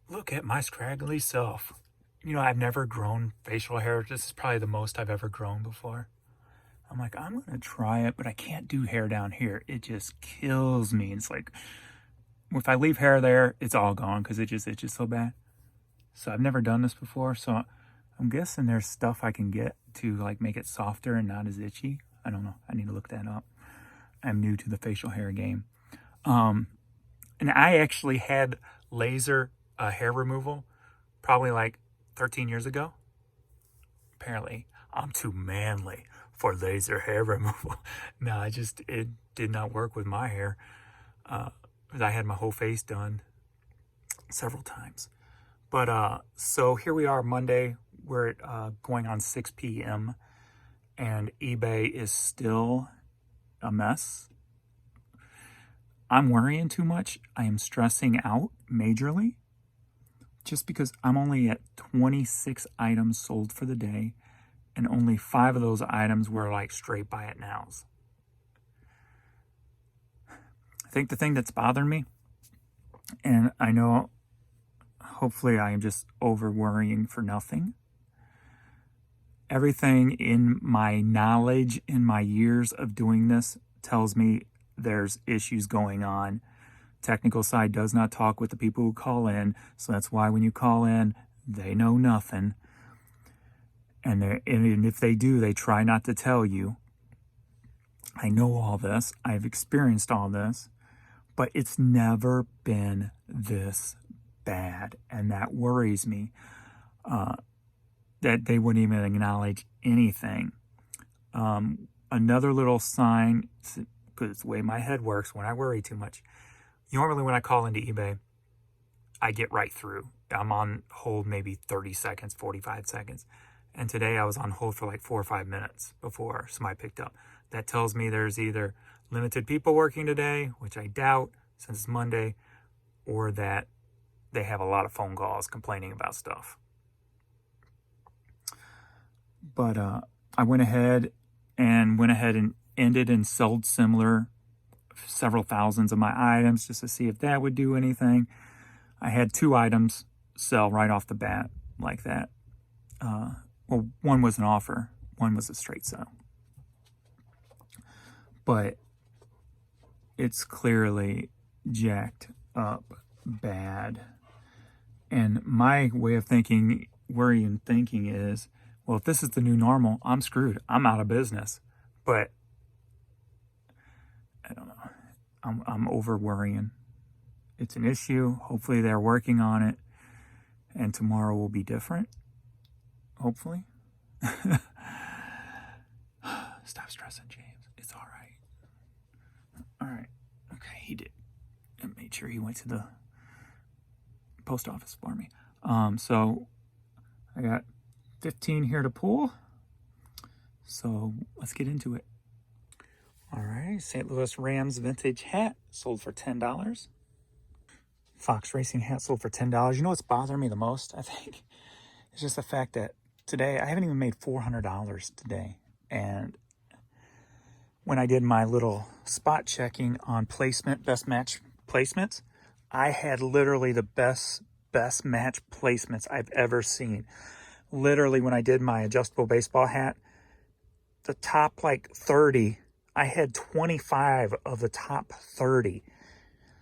Look at my scraggly self. You know, I've never grown facial hair. This is probably the most I've ever grown before. I'm like, I'm going to try it, but I can't do hair down here. It just kills me. It's like, if I leave hair there, it's all gone because it just itches so bad. So I've never done this before. So I'm guessing there's stuff I can get to like make it softer and not as itchy. I don't know. I need to look that up. I'm new to the facial hair game. And I actually had laser hair removal probably like 13 years ago. Apparently, I'm too manly for laser hair removal. No, it did not work with my hair. I had my whole face done several times. But so here we are Monday. We're going on 6 p.m. and eBay is still a mess. I'm worrying too much. I am stressing out majorly just because I'm only at 26 items sold for the day and only 5 of those items were like straight buy it nows. I think the thing that's bothering me, and I know hopefully I am just over worrying for nothing. Everything in my knowledge, in my years of doing this, tells me there's issues going on. Technical side does not talk with the people who call in, so that's why when you call in, they know nothing. And if they do, they try not to tell you. I know all this. I've experienced all this. But it's never been this bad. And that worries me. That they wouldn't even acknowledge anything. Another little sign, because it's the way my head works when I worry too much. Normally when I call into eBay, I get right through. I'm on hold maybe 30 seconds, 45 seconds. And today I was on hold for like 4 or 5 minutes before somebody picked up. That tells me there's either limited people working today, which I doubt since it's Monday, or that they have a lot of phone calls complaining about stuff. But I went ahead and ended and sold several thousands of my items just to see if that would do anything. I had 2 items sell right off the bat like that. Well, one was an offer, one was a straight sell. But it's clearly jacked up bad. And my way of thinking, worrying thinking is, well, if this is the new normal, I'm screwed. I'm out of business. But I don't know. I'm over worrying. It's an issue. Hopefully they're working on it. And tomorrow will be different. Hopefully. Stop stressing, James. It's all right. All right. Okay, he did. I made sure he went to the post office for me. So I got 15 here to pull. So let's get into it. All right, St. Louis Rams vintage hat sold for $10. Fox Racing hat sold for $10. You know what's bothering me the most, I think? It's just the fact that today, I haven't even made $400 today. And when I did my little spot checking on placement, best match placements, I had literally the best match placements I've ever seen. Literally, when I did my adjustable baseball hat, the top like 30, I had 25 of the top 30.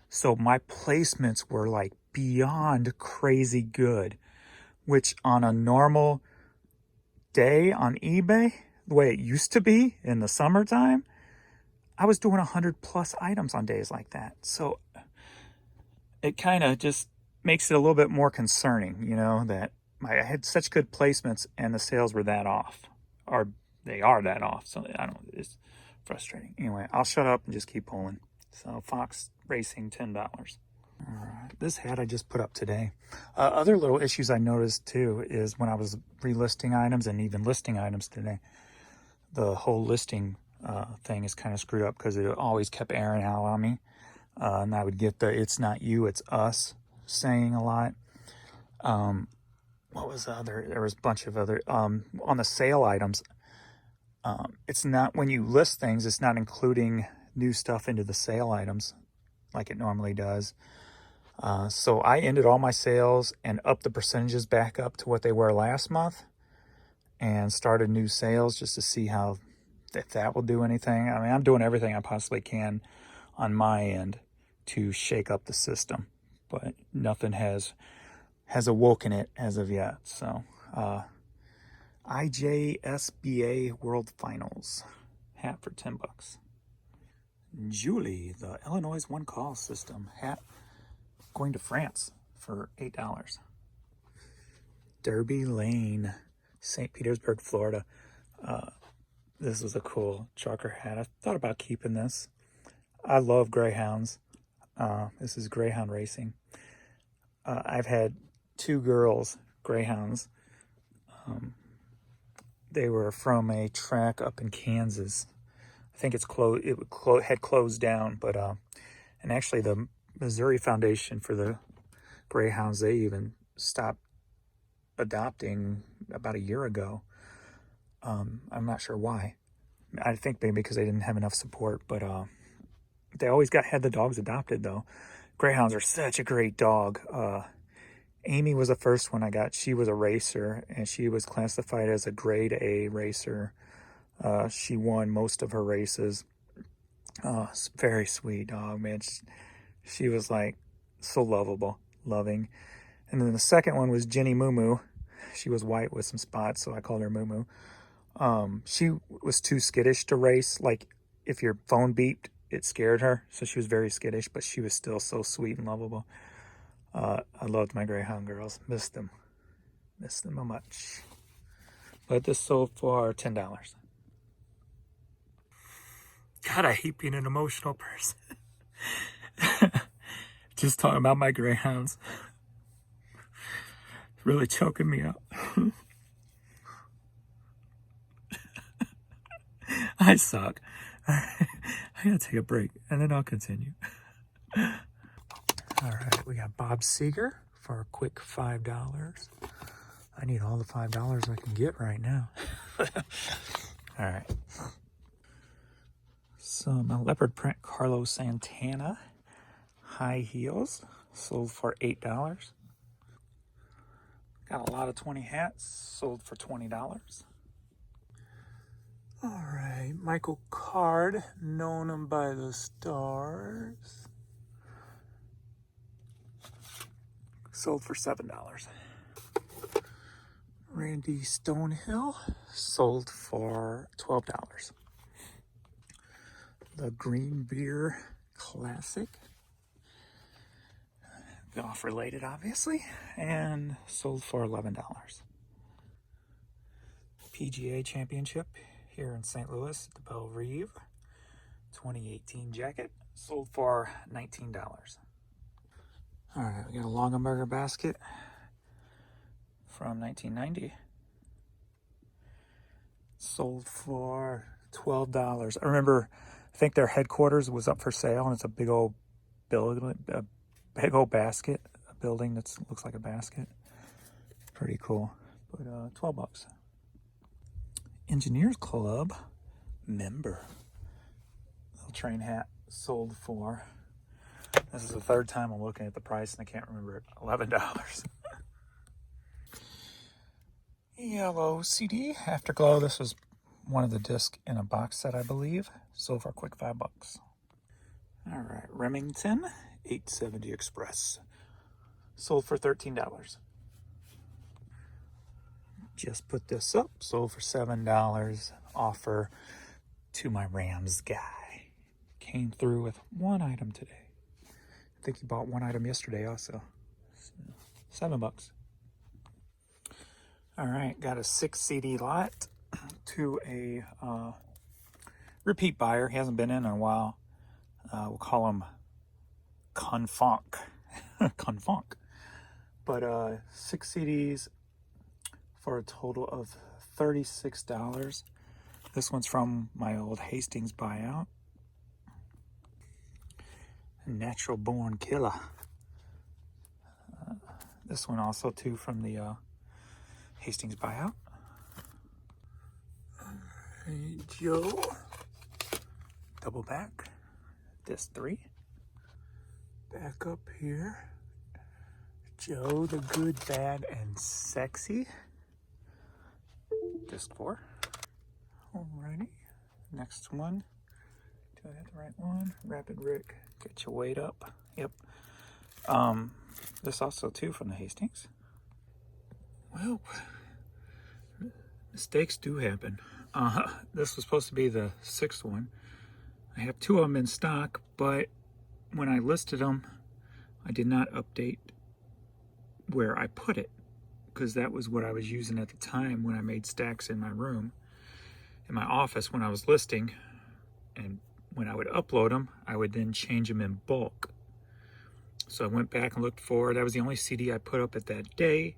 So my placements were like beyond crazy good, which on a normal day on eBay, the way it used to be in the summertime, I was doing 100 plus items on days like that. So it kind of just makes it a little bit more concerning, you know, that I had such good placements and the sales were that off, or they are that off. So I don't, it's frustrating. Anyway, I'll shut up and just keep pulling. So Fox Racing, $10. All right, this hat I just put up today. Other little issues I noticed too is when I was relisting items and even listing items today, the whole listing thing is kind of screwed up because it always kept airing out on me. And I would get the "it's not you, it's us" saying a lot. What was the other? There was a bunch of other on the sale items. It's not, when you list things, it's not including new stuff into the sale items like it normally does. So I ended all my sales and upped the percentages back up to what they were last month and started new sales just to see how, if that will do anything. I mean, I'm doing everything I possibly can on my end to shake up the system, but nothing has awoken it as of yet. So, IJSBA World Finals hat for $10. Julie, the Illinois One Call System hat, going to France for $8. Derby Lane, St. Petersburg, Florida. This was a cool trucker hat. I thought about keeping this. I love greyhounds. This is greyhound racing. I've had 2 girls, greyhounds. They were from a track up in Kansas. I think it's closed. It had closed down, but and actually the Missouri Foundation for the Greyhounds, they even stopped adopting about a year ago. I'm not sure why. I think maybe because they didn't have enough support, but they always had the dogs adopted though. Greyhounds are such a great dog. Amy was the first one I got. She was a racer, and she was classified as a grade A racer. She won most of her races. Very sweet dog, man. She was like so loving. And then the second one was Jenny Moo Moo. She was white with some spots, so I called her Moo Moo. She was too skittish to race. Like if your phone beeped, it scared her. So she was very skittish, but she was still so sweet and lovable. I loved my greyhound girls. Missed them a much. But this sold for $10. God, I hate being an emotional person. Just talking about my greyhounds. Really choking me up. I suck. I gotta take a break and then I'll continue. All right, we got Bob Seger for a quick $5. I need all the $5 I can get right now. All right. Some leopard print Carlos Santana high heels sold for $8. Got a lot of 20 hats sold for $20. All right, Michael Card, known by the stars, sold for $7. Randy Stonehill sold for $12. The Green Beer Classic, golf related obviously, and sold for $11. PGA Championship here in St. Louis at the Belle Reve 2018 jacket sold for $19. All right, we got a Longaberger basket from 1990. Sold for $12. I remember, I think their headquarters was up for sale, and it's a big old building, a big old basket, a building that looks like a basket. Pretty cool. But $12. Engineers Club member. Little train hat sold for, this is the third time I'm looking at the price and I can't remember it, $11. Yellow CD Afterglow. This was one of the discs in a box set, I believe. Sold for a quick $5. All right, Remington 870 Express sold for $13. Just put this up, sold for $7. Offer to my Rams guy. Came through with one item today. I think he bought one item yesterday also. So, $7. All right, got a 6 CD lot to a repeat buyer. He hasn't been in a while. We'll call him Confunk. Confunk. But 6 CDs for a total of $36. This one's from my old Hastings buyout. Natural Born Killer. This one also too from the Hastings buyout. Hey, Joe. Double back. Disc 3. Back up here. Joe the Good, Bad, and Sexy. Disc 4. Alrighty. Next one. Do I have the right one? Rapid Rick. Get your weight up. Yep. This also too from the Hastings. Well, mistakes do happen. This was supposed to be the 6th one. I have 2 of them in stock, but when I listed them, I did not update where I put it, because that was what I was using at the time when I made stacks in my room, in my office when I was listing. And when I would upload them, I would then change them in bulk. So I went back and looked for, that was the only CD I put up at that day.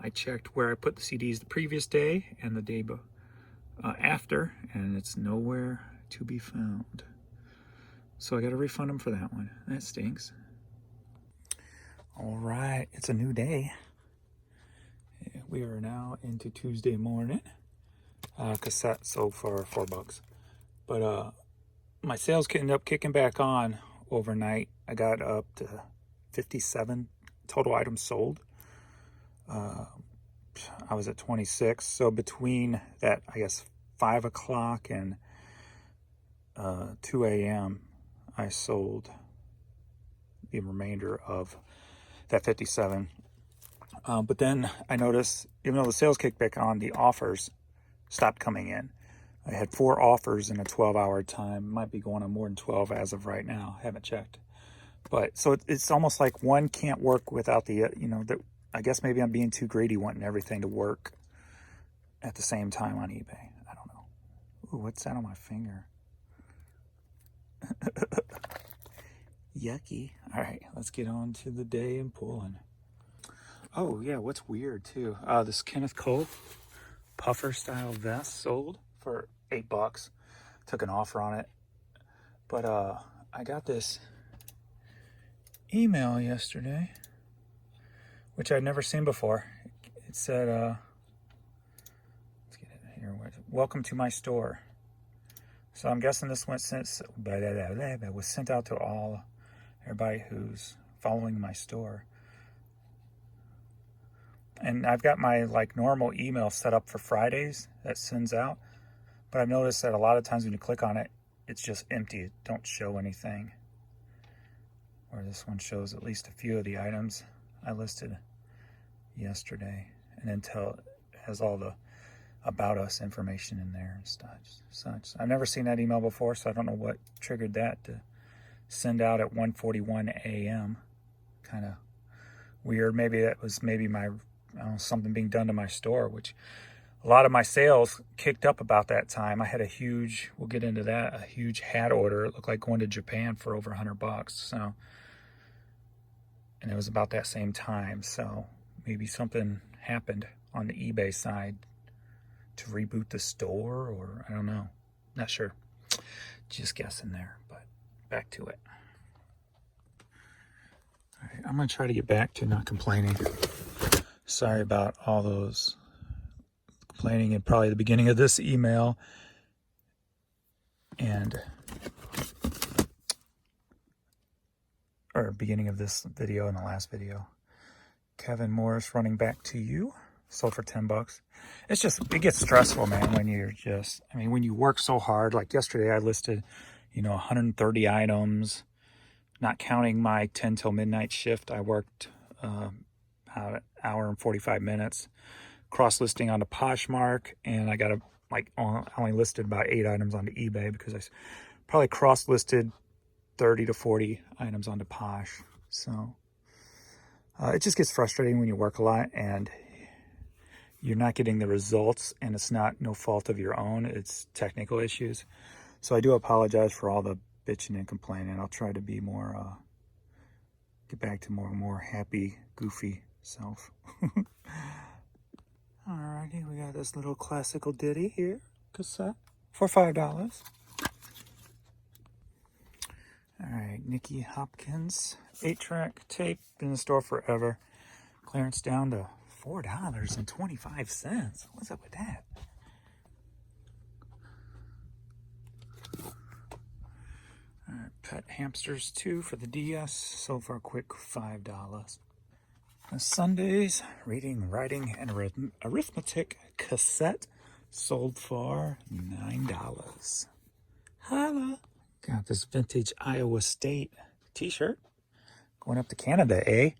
I checked where I put the CDs the previous day and the day after, and it's nowhere to be found. So I got to refund them for that one. That stinks. All right, it's a new day. We are now into Tuesday morning. Cassette sold for $4. But my sales ended up kicking back on overnight. I got up to 57 total items sold. I was at 26. So between that, I guess 5 o'clock and 2 a.m., I sold the remainder of that 57. But then I noticed, even though the sales kicked back on, the offers stopped coming in. I had 4 offers in a 12-hour time. Might be going on more than 12 as of right now. Haven't checked. But so it's almost like one can't work without the, I guess maybe I'm being too greedy, wanting everything to work at the same time on eBay. I don't know. Ooh, what's that on my finger? Yucky. All right, let's get on to the day in pulling. Oh, yeah, what's weird, too? This Kenneth Cole puffer style vest sold for $8. Took an offer on it. But I got this email yesterday, which I'd never seen before. It said, let's get it here. Welcome to my store. So I'm guessing this was sent out to everybody who's following my store. And I've got my normal email set up for Fridays that sends out. But I've noticed that a lot of times when you click on it, it's just empty. It don't show anything. Where this one shows at least a few of the items I listed yesterday. And until it has all the about us information in there and such. I've never seen that email before, so I don't know what triggered that to send out at 1:41 a.m. Kind of weird. Maybe that was my something being done to my store, which a lot of my sales kicked up about that time. I had a huge, we'll get into that, a huge hat order. It looked like going to Japan for over $100. So, and it was about that same time. So maybe something happened on the eBay side to reboot the store, or I don't know. Not sure. Just guessing there, but back to it. All right, I'm going to try to get back to not complaining. Sorry about all those complaining at probably the beginning of this email or beginning of this video and the last video. Kevin Morris, running back to you. Sold for $10. It's just, it gets stressful, man, when you're just, when you work so hard. Like yesterday, I listed, 130 items, not counting my 10 till midnight shift. I worked about an hour and 45 minutes, cross-listing on the Poshmark, and I got I only listed about 8 items onto eBay because I probably cross-listed 30 to 40 items onto Posh. So it just gets frustrating when you work a lot and you're not getting the results, and it's no fault of your own. It's technical issues. So I do apologize for all the bitching and complaining. I'll try to be more, get back to more happy, goofy self. Alrighty, we got this little classical ditty here, cassette, for $5. Alright, Nicky Hopkins, 8-track tape, been in the store forever. Clearance down to $4.25. What's up with that? Alright, Pet Hamsters 2 for the DS, sold for a quick $5. Sundays, reading, writing, and arithmetic cassette sold for $9. Holla. Got this vintage Iowa State t-shirt going up to Canada, eh?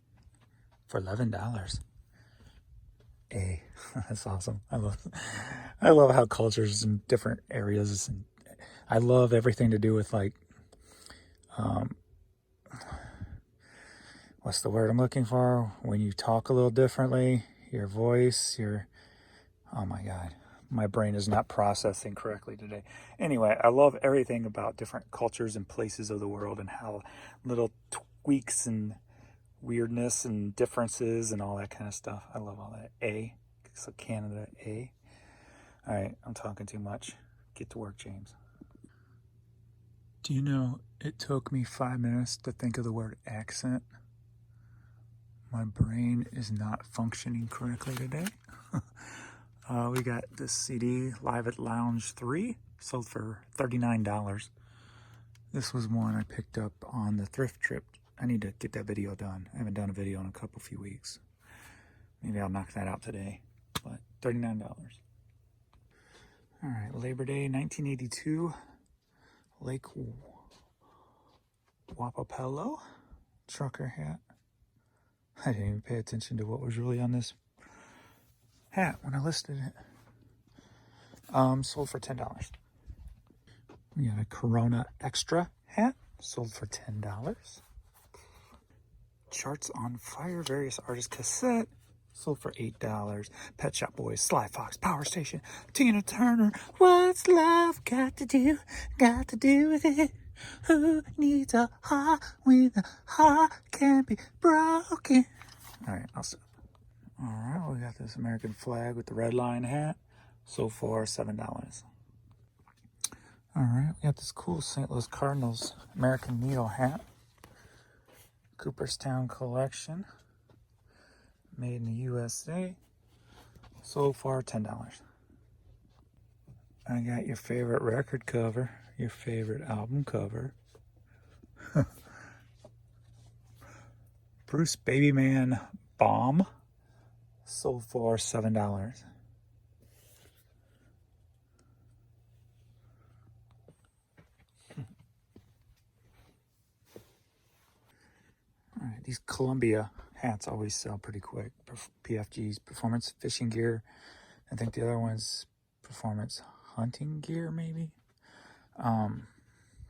For $11. Eh, that's awesome. I love how cultures in different areas, and I love everything to do with like, what's the word I'm looking for? When you talk a little differently, your voice, oh my God, my brain is not processing correctly today. Anyway, I love everything about different cultures and places of the world and how little tweaks and weirdness and differences and all that kind of stuff. I love all that. A, so Canada, A. All right, I'm talking too much. Get to work, James. Do you know it took me 5 minutes to think of the word accent? My brain is not functioning correctly today. We got this CD, Live at Lounge 3, sold for $39. This was one I picked up on the thrift trip. I need to get that video done. I haven't done a video in a few weeks. Maybe I'll knock that out today, but $39. All right, Labor Day 1982, Lake Wapapello trucker hat. I didn't even pay attention to what was really on this hat when I listed it. Sold for $10. We got a Corona Extra hat, sold for $10. Charts on Fire, various artists cassette, sold for $8. Pet Shop Boys, Sly Fox, Power Station, Tina Turner, What's Love Got to Do with it? Who needs a heart when the heart can't be broken? All right, I'll stop. All right, we got this American flag with the red line hat, sold for $7. All right, we got this cool St. Louis Cardinals American Needle hat. Cooperstown collection, made in the USA, sold for $10. I got your favorite record cover, your favorite album cover. Bruce Babyman Bomb, sold for $7. All right, these Columbia hats always sell pretty quick. PFG's Performance Fishing Gear. I think the other one's Performance Hunting Gear, maybe.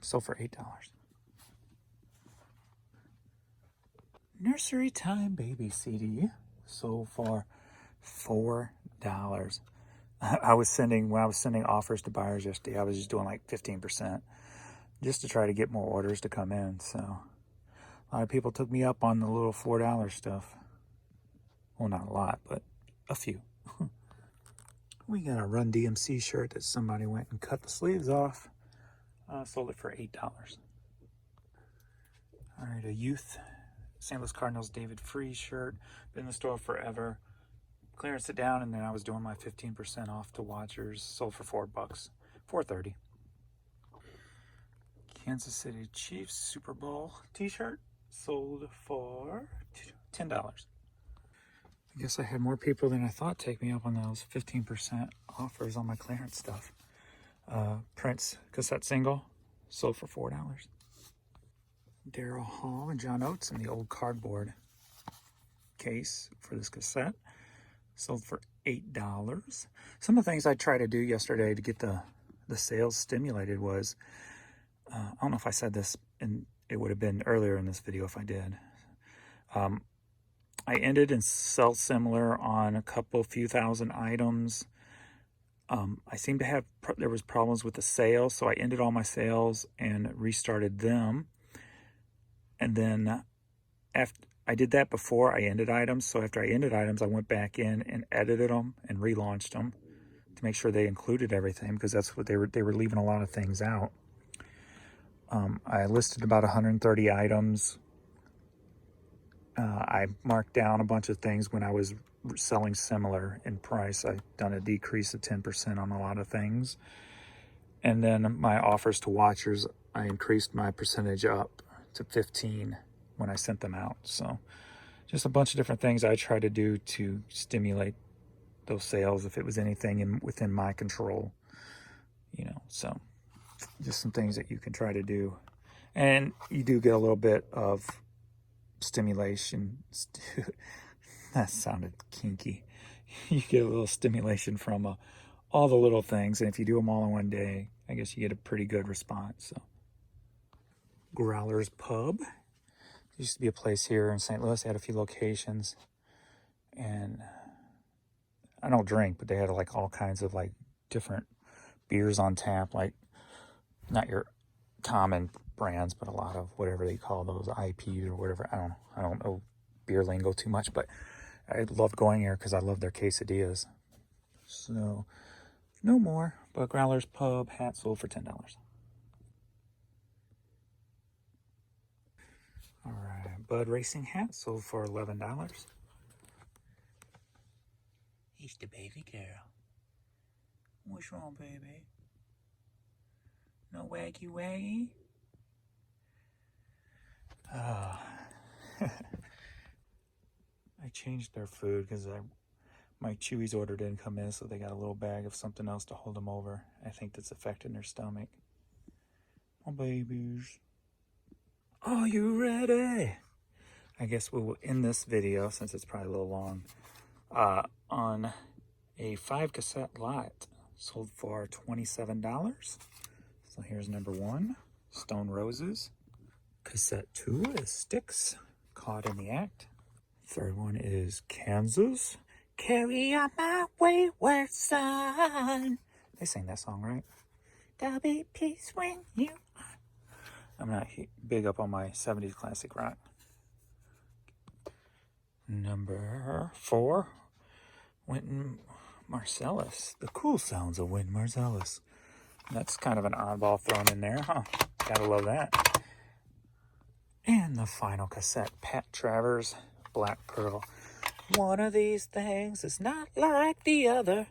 Sold for $8. Nursery Time Baby CD, sold for $4. when I was sending offers to buyers yesterday, I was just doing like 15% just to try to get more orders to come in. So a lot of people took me up on the little $4 stuff. Well, not a lot, but a few. We got a Run DMC shirt that somebody went and cut the sleeves off. Sold it for $8. All right, a youth St. Louis Cardinals David Freese shirt. Been in the store forever. Clearance it down, and then I was doing my 15% off to watchers. Sold for $4, $4.30. Kansas City Chiefs Super Bowl t-shirt, sold for $10. I guess I had more people than I thought take me up on those 15% offers on my clearance stuff. Prince cassette single, sold for $4. Daryl Hall and John Oates in the old cardboard case for this cassette, sold for $8. Some of the things I tried to do yesterday to get the sales stimulated was, I don't know if I said this, and it would have been earlier in this video if I did. I ended and sell similar on a few thousand items. I seemed to have, there was problems with the sales, so I ended all my sales and restarted them. And then after I did that before I ended items, so after I ended items, I went back in and edited them and relaunched them to make sure they included everything, because that's what they were leaving a lot of things out. I listed about 130 items. I marked down a bunch of things when I was selling similar in price. I've done a decrease of 10% on a lot of things. And then my offers to watchers, I increased my percentage up to 15 when I sent them out. So just a bunch of different things I try to do to stimulate those sales if it was anything within my control, you know. So just some things that you can try to do, and you do get a little bit of stimulation. That sounded kinky. You get a little stimulation from all the little things, and if you do them all in one day, I guess you get a pretty good response. So Growlers Pub used to be a place here in St. Louis. They had a few locations, and I don't drink, but they had like all kinds of like different beers on tap, like not your common brands, but a lot of whatever they call those IPs or whatever. I don't know beer lingo too much, but I love going here because I love their quesadillas. So no more, but Growlers Pub hat sold for $10. All right, Bud Racing hat sold for $11. It's the baby girl. What's wrong, baby? No waggy waggy? I changed their food because my Chewies order didn't come in, so they got a little bag of something else to hold them over. I think that's affecting their stomach. Oh, babies. Are you ready? I guess we will end this video, since it's probably a little long, on a 5 cassette lot sold for $27. So here's number 1, Stone Roses. Cassette 2 is Sticks, Caught in the Act. Third one is Kansas. Carry on my wayward son. They sing that song, right? There'll be peace when you... I'm not big up on my 70s classic rock. Number 4, Wynton Marsalis. The cool sounds of Wynton Marsalis. That's kind of an oddball thrown in there, huh? Gotta love that. And the final cassette, Pat Travers, Black Pearl. One of these things is not like the other.